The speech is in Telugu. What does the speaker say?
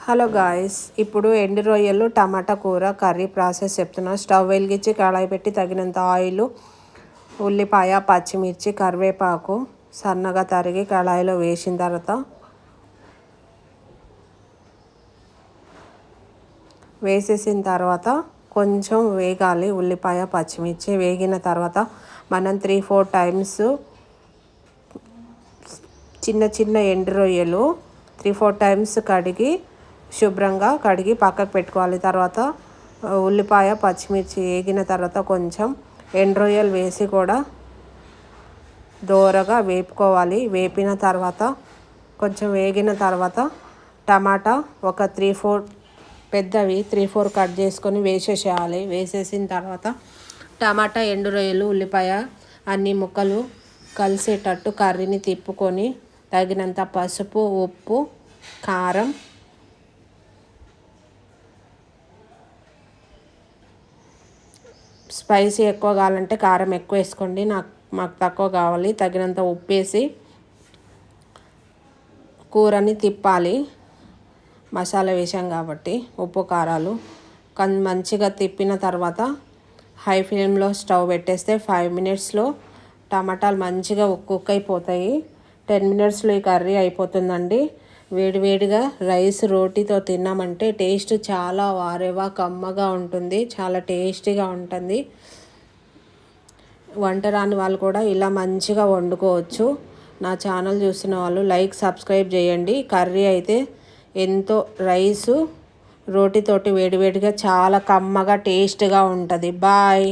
హలో గాయ్స్, ఇప్పుడు ఎండు రొయ్యలు టమాటా కూర కర్రీ ప్రాసెస్ చెప్తున్నా. స్టవ్ వెలిగించి కడాయి పెట్టి తగినంత ఆయిల్, ఉల్లిపాయ, పచ్చిమిర్చి, కరివేపాకు సన్నగా తరిగి కడాయిలో వేసిన తర్వాత వేసేసిన తర్వాత కొంచెం వేగాలి. ఉల్లిపాయ పచ్చిమిర్చి వేగిన తర్వాత మనం 3-4 టైమ్స్ చిన్న చిన్న ఎండు రొయ్యలు 3-4 టైమ్స్ శుభ్రంగా కడిగి పక్కకు పెట్టుకోవాలి. తర్వాత ఉల్లిపాయ పచ్చిమిర్చి వేగిన తర్వాత కొంచెం ఎండు రొయ్యలు వేసి కూడా దోరగా వేపుకోవాలి. వేపిన తర్వాత కొంచెం వేగిన తర్వాత టమాటా ఒక 3-4 పెద్దవి 3-4 కట్ చేసుకొని వేసేసేయాలి. వేసేసిన తర్వాత టమాటా, ఎండు రొయ్యలు, ఉల్లిపాయ అన్ని ముక్కలు కలిసేటట్టు కర్రీని తిప్పుకొని తగినంత పసుపు, ఉప్పు, కారం, స్పైసీ ఎక్కువ కావాలంటే కారం ఎక్కువ వేసుకోండి. మాకు తక్కువ కావాలి. తగినంత ఉప్పు వేసి కూరని తిప్పాలి. మసాలా వేసాం కాబట్టి ఉప్పు కారాలు మంచిగా తిప్పిన తర్వాత హై ఫ్లేమ్లో స్టవ్ పెట్టేస్తే 5 మినిట్స్లో టమాటాలు మంచిగా కుక్ అయిపోతాయి. 10 మినిట్స్లో ఈ కర్రీ అయిపోతుందండి. వేడివేడిగా రైస్ రోటీతో తిన్నామంటే టేస్ట్ చాలా వారేవా కమ్మగా ఉంటుంది. చాలా టేస్టీగా ఉంటుంది. వంట రాని వాళ్ళు కూడా ఇలా మంచిగా వండుకోవచ్చు. నా ఛానల్ చూస్తున్న వాళ్ళు లైక్, సబ్స్క్రైబ్ చేయండి. కర్రీ అయితే ఎంతో రైసు రోటీతోటి వేడివేడిగా చాలా కమ్మగా టేస్ట్గా ఉంటుంది. బాయ్.